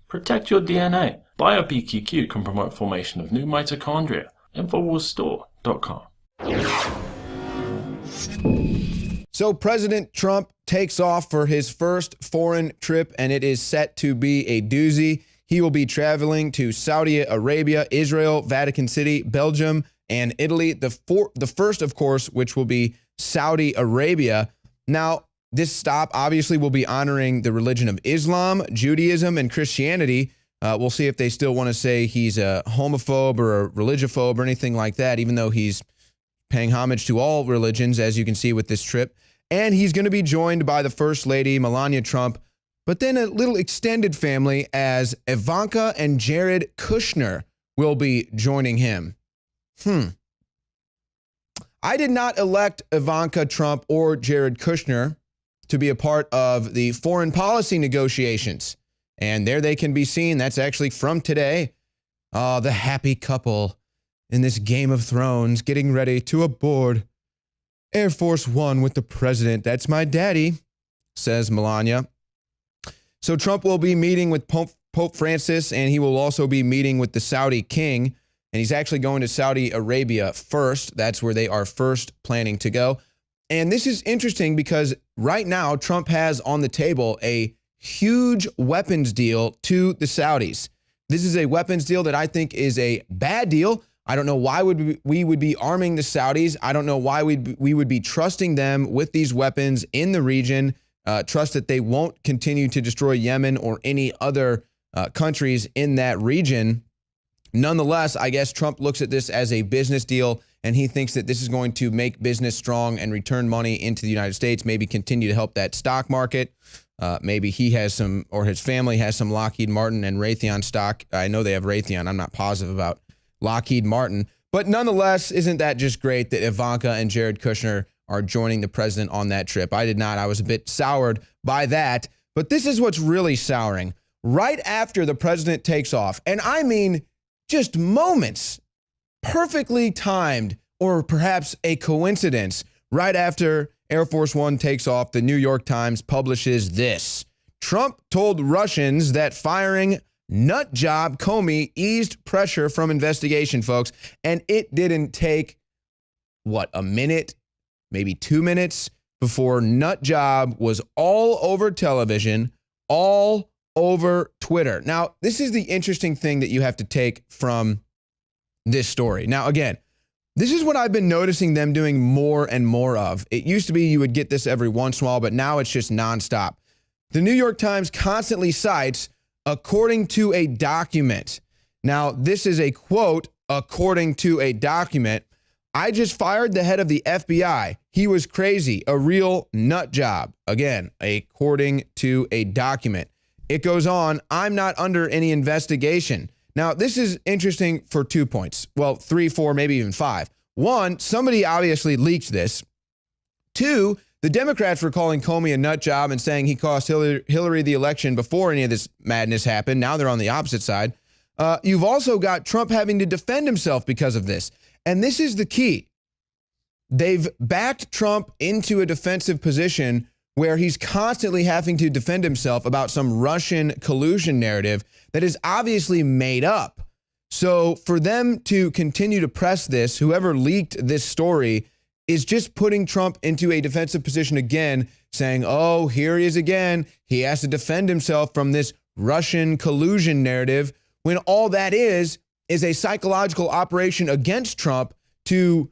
Protect your DNA. BioPQQ can promote formation of new mitochondria. Infowarsstore.com. So President Trump takes off for his first foreign trip, and it is set to be a doozy. He will be traveling to Saudi Arabia, Israel, Vatican City, Belgium, and Italy. The first, of course, which will be Saudi Arabia. Now, this stop obviously will be honoring the religion of Islam, Judaism, and Christianity. We'll see if they still want to say he's a homophobe or a religiphobe or anything like that, even though he's paying homage to all religions, as you can see with this trip. And he's going to be joined by the First Lady, Melania Trump, but then a little extended family as Ivanka and Jared Kushner will be joining him. I did not elect Ivanka Trump or Jared Kushner to be a part of the foreign policy negotiations. And there they can be seen. That's actually from today. The happy couple in this Game of Thrones getting ready to aboard Air Force One with the president. That's my daddy, says Melania. So Trump will be meeting with Pope Francis, and he will also be meeting with the Saudi king. And he's actually going to Saudi Arabia first. That's where they are first planning to go. And this is interesting because right now Trump has on the table a huge weapons deal to the Saudis. This is a weapons deal that I think is a bad deal. I don't know why we would be arming the Saudis. I don't know why we would be trusting them with these weapons in the region, trust that they won't continue to destroy Yemen or any other countries in that region. Nonetheless, I guess Trump looks at this as a business deal, and he thinks that this is going to make business strong and return money into the United States, maybe continue to help that stock market. Maybe he has some, or his family has some Lockheed Martin and Raytheon stock. I know they have Raytheon. I'm not positive about Lockheed Martin. But nonetheless, isn't that just great that Ivanka and Jared Kushner are joining the president on that trip? I did not. I was a bit soured by that. But this is what's really souring. Right after the president takes off, and I mean just moments, perfectly timed, or perhaps a coincidence, right after Air Force One takes off, the New York Times publishes this. Trump told Russians that firing nut job Comey eased pressure from investigation, folks. And it didn't take, what, a minute, maybe 2 minutes before nut job was all over television, all over Twitter. Now, this is the interesting thing that you have to take from this story. Now, again, this is what I've been noticing them doing more and more of. It used to be you would get this every once in a while, but now it's just nonstop. The New York Times constantly cites, according to a document. Now, this is a quote, according to a document. I just fired the head of the FBI. He was crazy, a real nut job. Again, according to a document. It goes on, I'm not under any investigation. Now, this is interesting for 2 points. Well, 3, 4, maybe even 5. 1, somebody obviously leaked this. 2, the Democrats were calling Comey a nut job and saying he cost Hillary the election before any of this madness happened. Now they're on the opposite side. You've also got Trump having to defend himself because of this. And this is the key. They've backed Trump into a defensive position where he's constantly having to defend himself about some Russian collusion narrative that is obviously made up. So for them to continue to press this, whoever leaked this story is just putting Trump into a defensive position again, saying, oh, here he is again. He has to defend himself from this Russian collusion narrative, when all that is a psychological operation against Trump to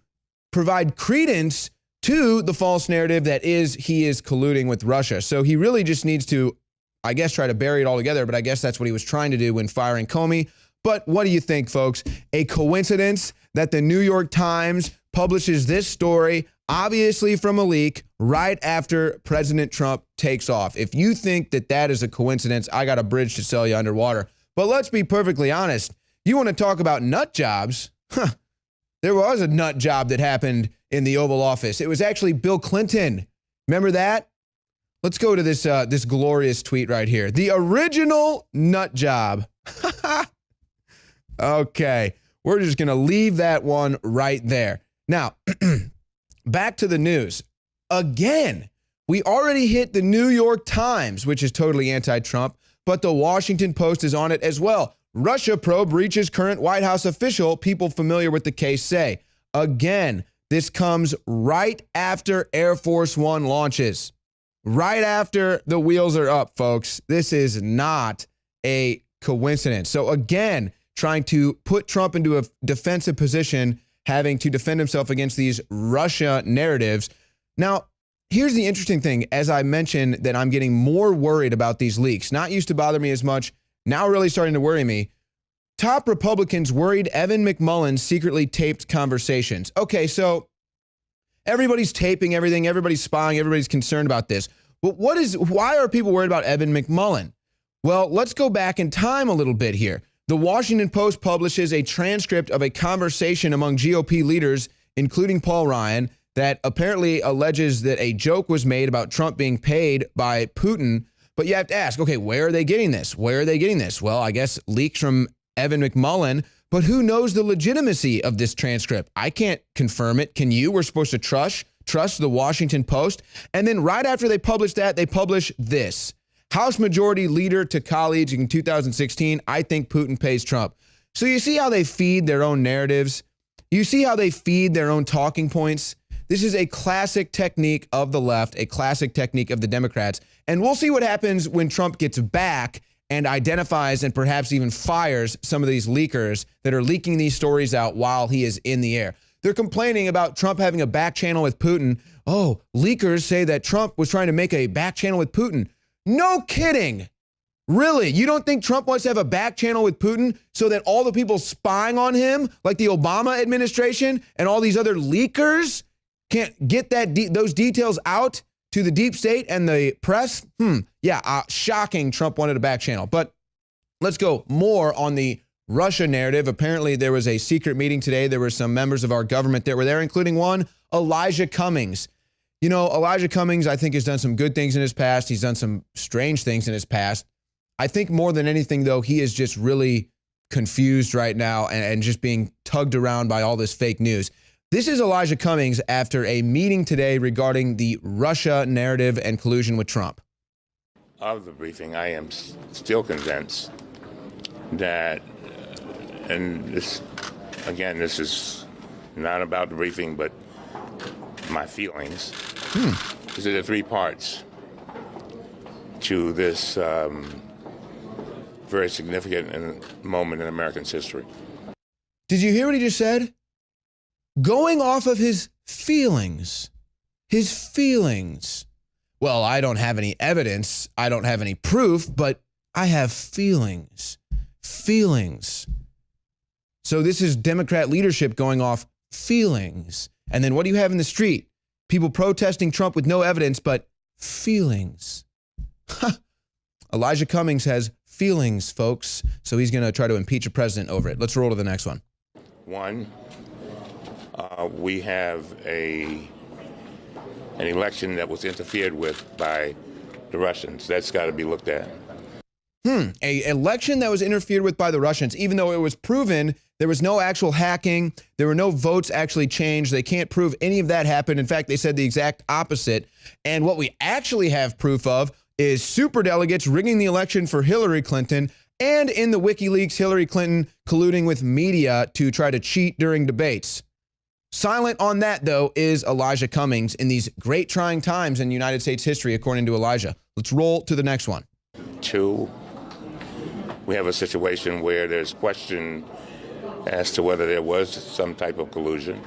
provide credence to the false narrative that he is colluding with Russia. So he really just needs to, I guess, try to bury it all together, but I guess that's what he was trying to do when firing Comey. But what do you think, folks? A coincidence that the New York Times publishes this story, obviously from a leak, right after President Trump takes off? If you think that that is a coincidence, I got a bridge to sell you underwater. But let's be perfectly honest. You want to talk about nut jobs? There was a nut job that happened in the Oval Office. It was actually Bill Clinton. Remember that? Let's go to this glorious tweet right here. The original nut job. Okay, we're just going to leave that one right there. Now, back to the news. Again, we already hit the New York Times, which is totally anti-Trump, but the Washington Post is on it as well. Russia probe reaches current White House official, people familiar with the case say. Again, this comes right after Air Force One launches. Right after the wheels are up, folks. This is not a coincidence. So again, trying to put Trump into a defensive position, having to defend himself against these Russia narratives. Now, here's the interesting thing. As I mentioned that I'm getting more worried about these leaks. Not used to bother me as much. Now really starting to worry me. Top Republicans worried Evan McMullin secretly taped conversations. Okay, so everybody's taping everything. Everybody's spying. Everybody's concerned about this. But why are people worried about Evan McMullin? Well, let's go back in time a little bit here. The Washington Post publishes a transcript of a conversation among GOP leaders, including Paul Ryan, that apparently alleges that a joke was made about Trump being paid by Putin. But you have to ask, okay, where are they getting this? Where are they getting this? Well, I guess leaks from Evan McMullin, but who knows the legitimacy of this transcript? I can't confirm it. Can you? We're supposed to trust the Washington Post. And then right after they publish that, they publish this. House Majority Leader to colleagues in 2016, I think Putin pays Trump. So you see how they feed their own narratives? You see how they feed their own talking points? This is a classic technique of the left, a classic technique of the Democrats. And we'll see what happens when Trump gets back and identifies and perhaps even fires some of these leakers that are leaking these stories out while he is in the air. They're complaining about Trump having a back channel with Putin. Oh, leakers say that Trump was trying to make a back channel with Putin. No kidding. Really? You don't think Trump wants to have a back channel with Putin so that all the people spying on him, like the Obama administration and all these other leakers, can't get those details out to the deep state and the press? Shocking Trump wanted a back channel. But let's go more on the Russia narrative. Apparently, there was a secret meeting today. There were some members of our government that were there, including one, Elijah Cumings. You know, Elijah Cumings, I think, has done some good things in his past. He's done some strange things in his past. I think more than anything, though, he is just really confused right now and just being tugged around by all this fake news. This is Elijah Cumings after a meeting today regarding the Russia narrative and collusion with Trump. Of the briefing, I am still convinced that, and this is not about the briefing, but my feelings. Because there are three parts to this very significant moment in American history. Did you hear what he just said? Going off of his feelings. His feelings. Well, I don't have any evidence. I don't have any proof, but I have feelings. Feelings. So this is Democrat leadership going off feelings. And then what do you have in the street? People protesting Trump with no evidence, but feelings. Elijah Cumings has feelings, folks. So he's going to try to impeach a president over it. Let's roll to the next one. One, we have an election that was interfered with by the Russians. That's got to be looked at. A election that was interfered with by the Russians, even though it was proven there was no actual hacking, there were no votes actually changed. They can't prove any of that happened. In fact, they said the exact opposite. And what we actually have proof of is superdelegates rigging the election for Hillary Clinton, and in the WikiLeaks, Hillary Clinton colluding with media to try to cheat during debates. Silent on that, though, is Elijah Cumings in these great trying times in United States history, according to Elijah. Let's roll to the next one. Two, we have a situation where there's question as to whether there was some type of collusion.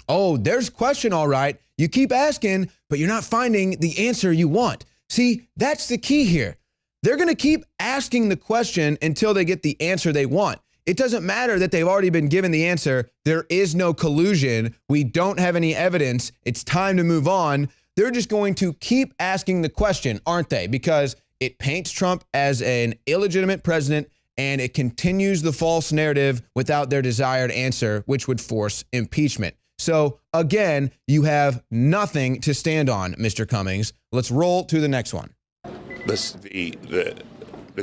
Oh, there's question, all right. You keep asking, but you're not finding the answer you want. See, that's the key here. They're going to keep asking the question until they get the answer they want. It doesn't matter that they've already been given the answer. There is no collusion. We don't have any evidence. It's time to move on. They're just going to keep asking the question, aren't they? Because it paints Trump as an illegitimate president, and it continues the false narrative without their desired answer, which would force impeachment. So again, you have nothing to stand on, Mr. Cumings. Let's roll to the next one. The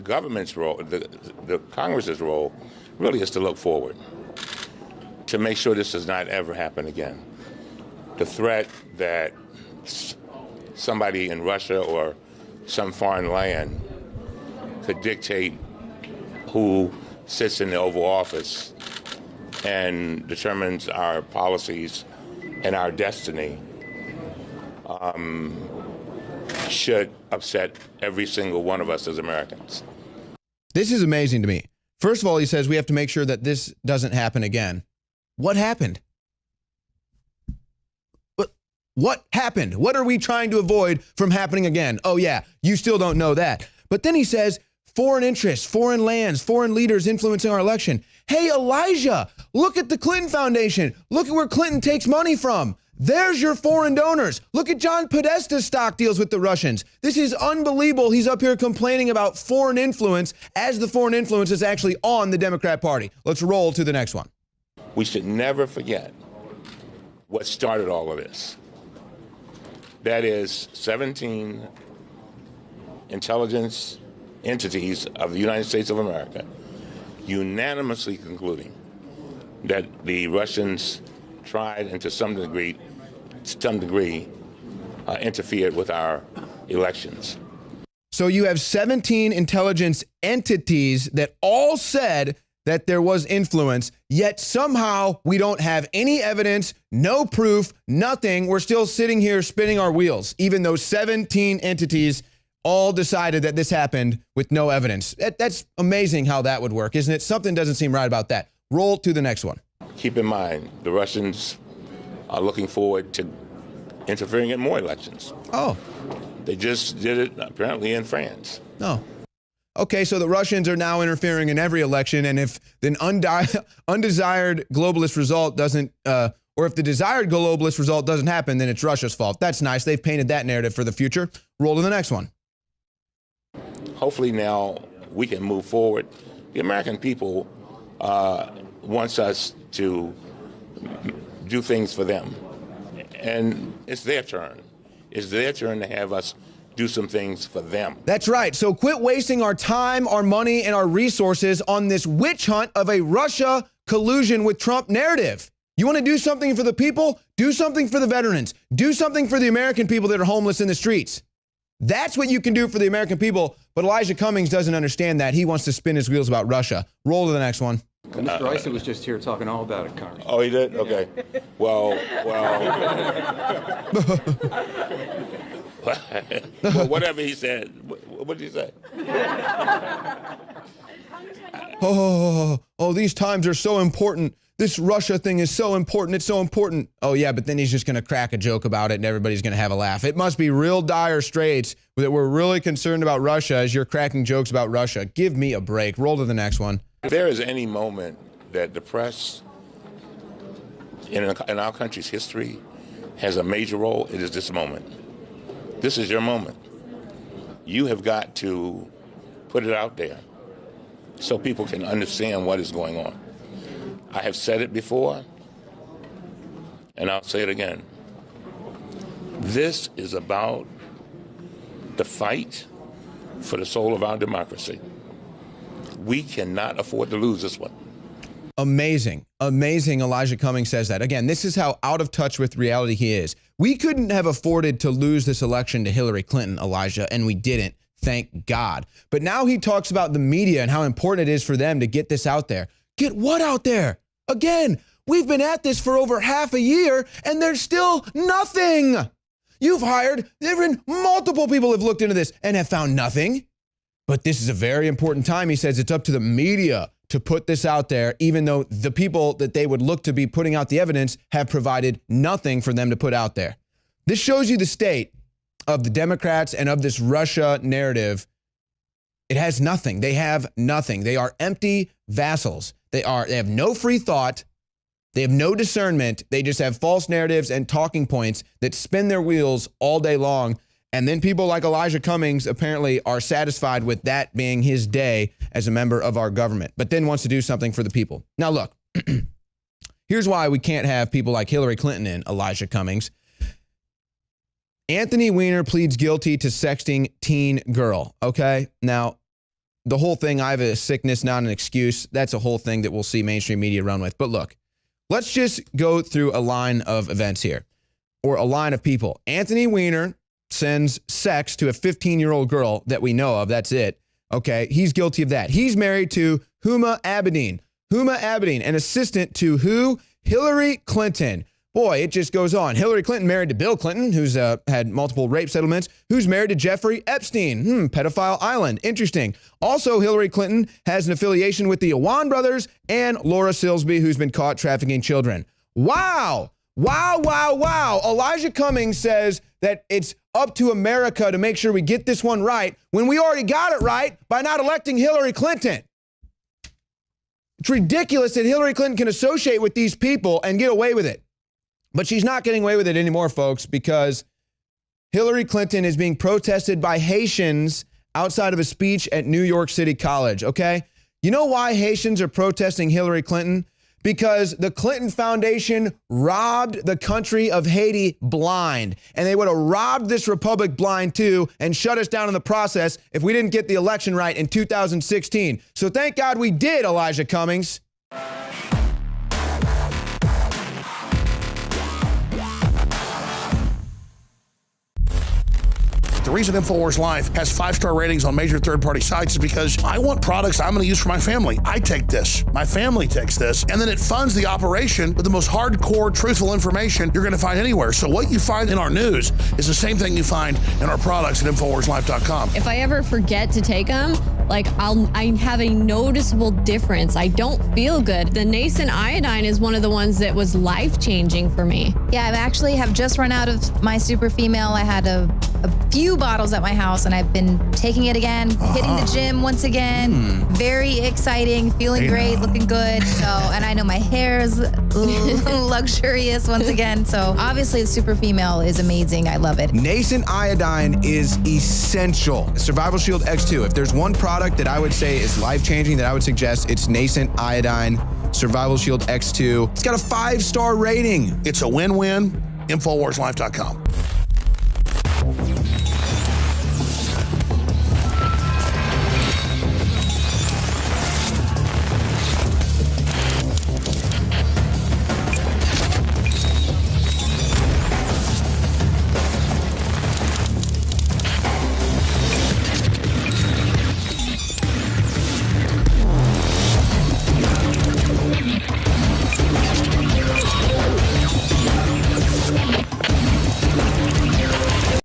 government's role, the Congress's role, really is to look forward, to make sure this does not ever happen again. The threat that somebody in Russia or some foreign land could dictate who sits in the Oval Office and determines our policies and our destiny should upset every single one of us as Americans. This is amazing to me. First of all, he says we have to make sure that this doesn't happen again. What happened? What happened? What are we trying to avoid from happening again? Oh yeah, you still don't know that. But then he says foreign interests, foreign lands, foreign leaders influencing our election. Hey, Elijah, look at the Clinton Foundation. Look at where Clinton takes money from. There's your foreign donors. Look at John Podesta's stock deals with the Russians. This is unbelievable. He's up here complaining about foreign influence as the foreign influence is actually on the Democrat Party. Let's roll to the next one. We should never forget what started all of this. That is 17 intelligence entities of the United States of America unanimously concluding that the Russians tried and to some degree interfered with our elections. So you have 17 intelligence entities that all said that there was influence, yet somehow we don't have any evidence, no proof, nothing. We're still sitting here spinning our wheels, even though 17 entities all decided that this happened with no evidence. That's amazing how that would work, isn't it? Something doesn't seem right about that. Roll to the next one. Keep in mind, the Russians are looking forward to interfering in more elections. Oh. They just did it apparently in France. No. Okay, so the Russians are now interfering in every election, and if the undesired globalist result doesn't, or if the desired globalist result doesn't happen, then it's Russia's fault. That's nice. They've painted that narrative for the future. Roll to the next one. Hopefully now we can move forward. The American people wants us to do things for them, and it's their turn. It's their turn to have us do some things for them. That's right. So quit wasting our time, our money, and our resources on this witch hunt of a Russia collusion with Trump narrative. You want to do something for the people? Do something for the veterans. Do something for the American people that are homeless in the streets. That's what you can do for the American people. But Elijah Cumings doesn't understand that. He wants to spin his wheels about Russia. Roll to the next one. Mr. Issa was just here talking all about it, Congressman. Oh, he did? Okay. Well. Whatever he said. What did he say? Oh, these times are so important. This Russia thing is so important. It's so important. Oh, yeah, but then he's just going to crack a joke about it and everybody's going to have a laugh. It must be real dire straits that we're really concerned about Russia as you're cracking jokes about Russia. Give me a break. Roll to the next one. If there is any moment that the press in our country's history has a major role, it is this moment. This is your moment. You have got to put it out there so people can understand what is going on. I have said it before, and I'll say it again. This is about the fight for the soul of our democracy. We cannot afford to lose this one. Amazing. Amazing. Elijah Cumings says that. Again, this is how out of touch with reality he is. We couldn't have afforded to lose this election to Hillary Clinton, Elijah, and we didn't. Thank God. But now he talks about the media and how important it is for them to get this out there. Get what out there? Again, we've been at this for over half a year and there's still nothing. You've hired, multiple people have looked into this and have found nothing. But this is a very important time. He says it's up to the media to put this out there, even though the people that they would look to be putting out the evidence have provided nothing for them to put out there. This shows you the state of the Democrats and of this Russia narrative. It has nothing. They have nothing. They are empty vassals. They have no free thought. They have no discernment. They just have false narratives and talking points that spin their wheels all day long. And then people like Elijah Cumings apparently are satisfied with that being his day as a member of our government, but then wants to do something for the people. Now, look, here's why we can't have people like Hillary Clinton in Elijah Cumings. Anthony Weiner pleads guilty to sexting teen girl. Okay. Now, the whole thing, I have a sickness, not an excuse. That's a whole thing that we'll see mainstream media run with. But look, let's just go through a line of events here, or a line of people. Anthony Weiner sends sex to a 15-year-old girl that we know of. That's it. Okay, he's guilty of that. He's married to Huma Abedin. Huma Abedin, an assistant to who? Hillary Clinton. Boy, it just goes on. Hillary Clinton married to Bill Clinton, who's had multiple rape settlements, who's married to Jeffrey Epstein. Pedophile island. Interesting. Also, Hillary Clinton has an affiliation with the Awan brothers and Laura Silsby, who's been caught trafficking children. Wow. Wow, wow, wow. Elijah Cumings says that it's up to America to make sure we get this one right when we already got it right by not electing Hillary Clinton. It's ridiculous that Hillary Clinton can associate with these people and get away with it. But she's not getting away with it anymore, folks, because Hillary Clinton is being protested by Haitians outside of a speech at New York City College, okay? You know why Haitians are protesting Hillary Clinton? Because the Clinton Foundation robbed the country of Haiti blind. And they would have robbed this republic blind too and shut us down in the process if we didn't get the election right in 2016. So thank God we did, Elijah Cumings. The reason Infowars Life has 5-star ratings on major third-party sites is because I want products I'm going to use for my family. I take this, my family takes this, and then it funds the operation with the most hardcore, truthful information you're going to find anywhere. So what you find in our news is the same thing you find in our products at InfowarsLife.com. If I ever forget to take them, I have a noticeable difference. I don't feel good. The nascent iodine is one of the ones that was life-changing for me. Yeah, I actually have just run out of my super female. I had a few bottles at my house and I've been taking it again, hitting the gym once again. Very exciting, feeling great, looking good. So, and I know my hair is luxurious once again. So obviously the super female is amazing. I love it. Nascent iodine is essential. Survival Shield X2. If there's one product that I would say is life-changing that I would suggest, it's Nascent iodine Survival Shield X2. It's got a 5-star rating. It's a win-win. InfowarsLife.com.